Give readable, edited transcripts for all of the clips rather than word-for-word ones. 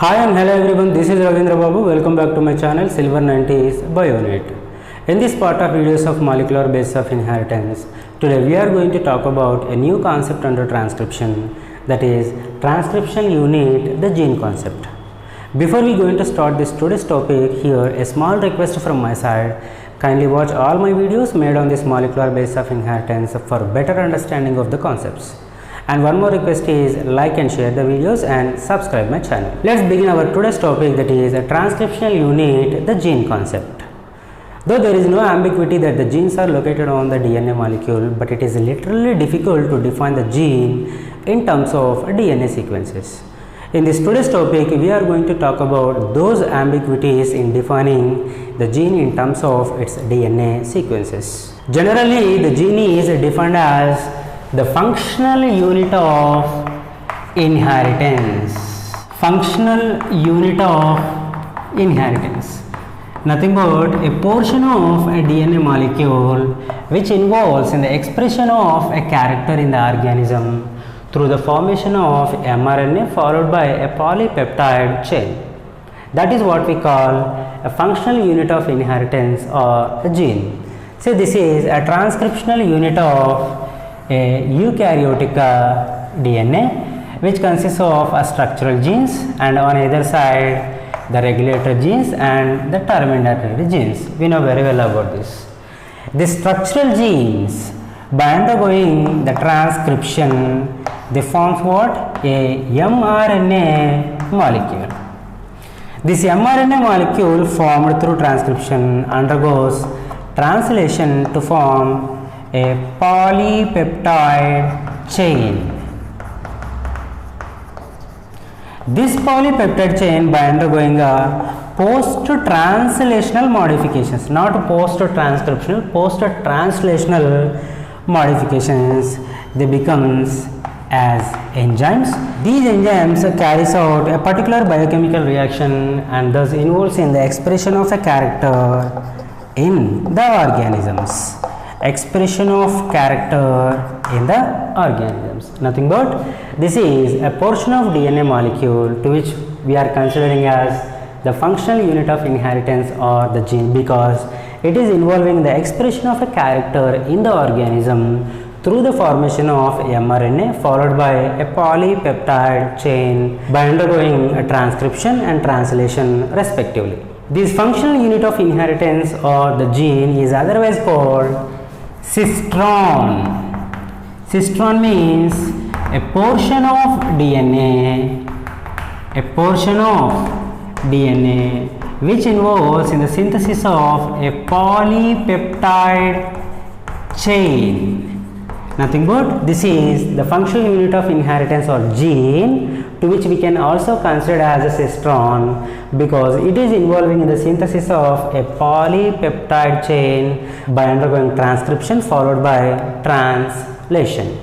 Hi and hello everyone, this is Ravindra Babu. Welcome back to my channel Silver 90s BioNet. In this part of videos of molecular basis of inheritance, today we are going to talk about a new concept under transcription, that is transcription unit, the gene concept. Before we going to start this today's topic, here a small request from my side. Kindly watch all my videos made on this molecular basis of inheritance for better understanding of the concepts. And one more request is like and share the videos and subscribe my channel. Let's begin our today's topic, that is a transcriptional unit, the gene concept. Though there is no ambiguity that the genes are located on the DNA molecule, but it is literally difficult to define the gene in terms of DNA sequences. In this today's topic, we are going to talk about those ambiguities in defining the gene in terms of its DNA sequences. Generally, the gene is defined as the functional unit of inheritance. Functional unit of inheritance. Nothing but a portion of a DNA molecule which involves in the expression of a character in the organism through the formation of mRNA followed by a polypeptide chain. That is what we call a functional unit of inheritance or a gene. So this is a transcriptional unit of a eukaryotic DNA which consists of structural genes and on either side the regulator genes and the terminatory genes. We know very well about this. The structural genes, by undergoing the transcription, they form what? A mRNA molecule. This mRNA molecule formed through transcription undergoes translation to form a polypeptide chain. This polypeptide chain, by undergoing a post-translational modifications, not post-transcriptional, post-translational modifications, they becomes as enzymes. These enzymes carries out a particular biochemical reaction and thus involves in the expression of a character in the organisms. Expression of character in the organisms. Nothing but this is a portion of DNA molecule to which we are considering as the functional unit of inheritance or the gene, because it is involving the expression of a character in the organism through the formation of mRNA followed by a polypeptide chain by undergoing a transcription and translation respectively. This functional unit of inheritance or the gene is otherwise called cistron. Cistron means a portion of DNA, which involves in the synthesis of a polypeptide chain. Nothing but this is the functional unit of inheritance or gene, to which we can also consider as a cistron because it is involving in the synthesis of a polypeptide chain by undergoing transcription followed by translation.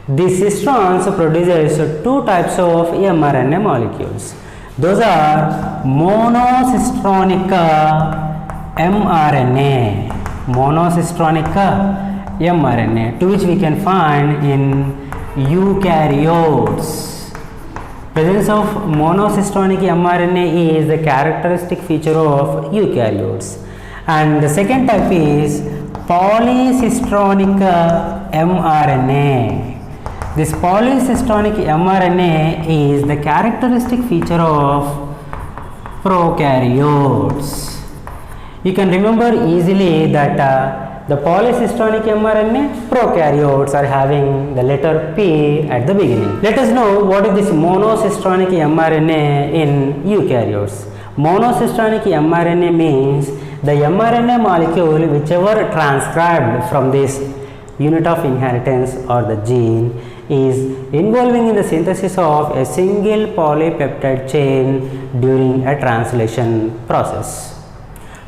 These cistrons produces two types of mRNA molecules. Those are monocistronic mRNA, to which we can find in eukaryotes. Presence of monocistronic mRNA is the characteristic feature of eukaryotes, and the second type is polycistronic mRNA. This polycistronic mRNA is the characteristic feature of prokaryotes. You can remember easily that the polycistronic mRNA, prokaryotes are having the letter P at the beginning. Let us know what is this monocistronic mRNA in eukaryotes. Monocistronic mRNA means the mRNA molecule whichever transcribed from this unit of inheritance or the gene is involving in the synthesis of a single polypeptide chain during a translation process.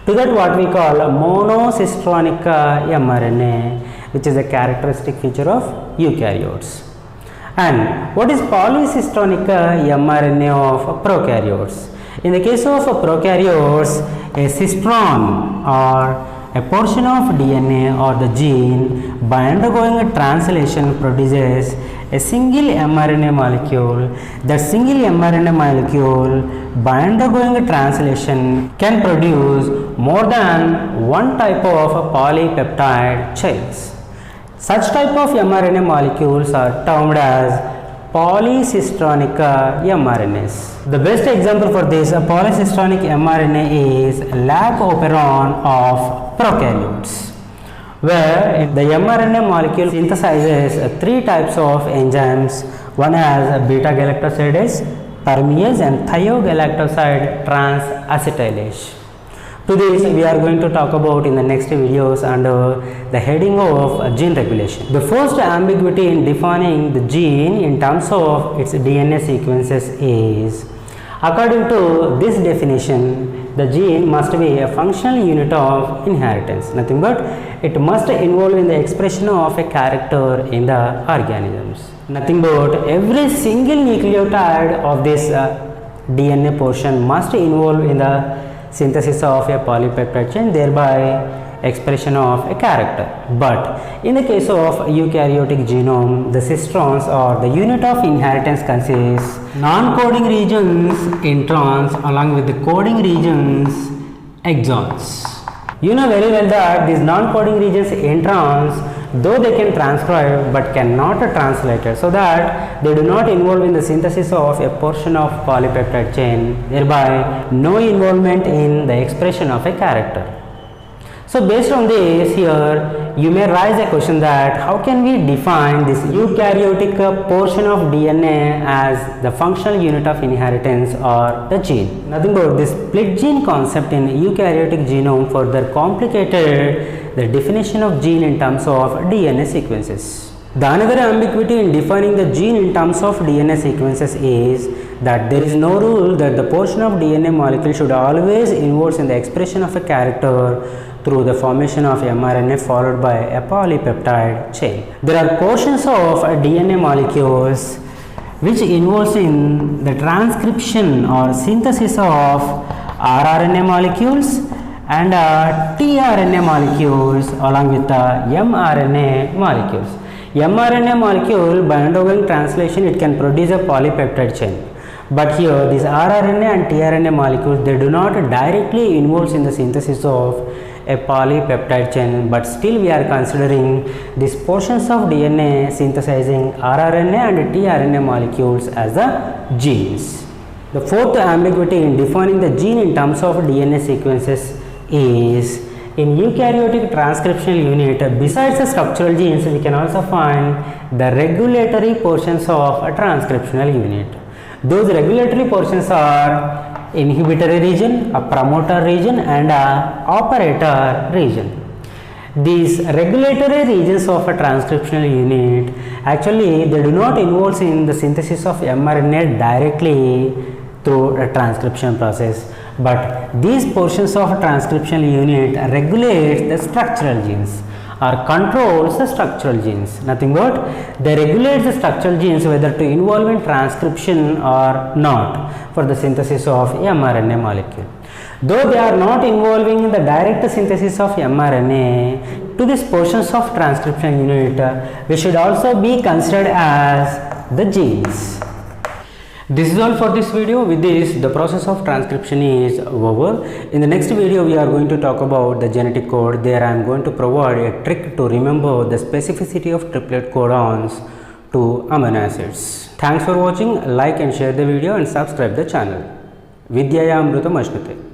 To that what we call a monocistronic mRNA, which is a characteristic feature of eukaryotes. And what is polycistronic mRNA of prokaryotes? In the case of prokaryotes, a cistron or a portion of DNA or the gene by undergoing a translation produces a single mRNA molecule. That single mRNA molecule, by undergoing a translation, can produce more than one type of polypeptide chains. Such type of mRNA molecules are termed as polycistronic mRNAs. The best example for this polycistronic mRNA is lab operon of prokaryotes, where the mRNA molecule synthesizes three types of enzymes. One has beta galactosidase, permease, and thiogalactoside transacetylase. To this we are going to talk about in the next videos under the heading of gene regulation. The first ambiguity in defining the gene in terms of its DNA sequences is, according to this definition, the gene must be a functional unit of inheritance. Nothing but it must involve in the expression of a character in the organisms. Nothing but every single nucleotide of this DNA portion must involve in the synthesis of a polypeptide chain, thereby expression of a character. But in the case of eukaryotic genome, the cistrons or the unit of inheritance consists non-coding regions introns along with the coding regions exons. You know very well that these non-coding regions introns, though they can transcribe but cannot translate it, so that they do not involve in the synthesis of a portion of polypeptide chain, thereby no involvement in the expression of a character. So based on this, here you may raise a question that how can we define this eukaryotic portion of DNA as the functional unit of inheritance or the gene. Nothing but this split gene concept in eukaryotic genome further complicated the definition of gene in terms of DNA sequences. The another ambiguity in defining the gene in terms of DNA sequences is that there is no rule that the portion of DNA molecule should always involve in the expression of a character through the formation of mRNA followed by a polypeptide chain. There are portions of DNA molecules which involves in the transcription or synthesis of rRNA molecules and tRNA molecules along with the mRNA molecules. mRNA molecule, by undergoing translation, it can produce a polypeptide chain. But here these rRNA and tRNA molecules, they do not directly involve in the synthesis of a polypeptide chain, but still we are considering these portions of DNA synthesizing rRNA and tRNA molecules as the genes. The fourth ambiguity in defining the gene in terms of DNA sequences is, in eukaryotic transcriptional unit, besides the structural genes, we can also find the regulatory portions of a transcriptional unit. Those regulatory portions are inhibitory region, a promoter region, and a operator region. These regulatory regions of a transcriptional unit, actually they do not involve in the synthesis of mRNA directly through a transcription process, but these portions of a transcriptional unit regulate the structural genes or controls the structural genes. Nothing but they regulate the structural genes whether to involve in transcription or not for the synthesis of mRNA molecule. Though they are not involving in the direct synthesis of mRNA, to these portions of transcription unit, we should also be considered as the genes. This is all for this video. With this, the process of transcription is over. In the next video, we are going to talk about the genetic code. There I am going to provide a trick to remember the specificity of triplet codons to amino acids. Thanks for watching. Like and share the video and subscribe the channel. Vidyaya Amrutam Ashnute.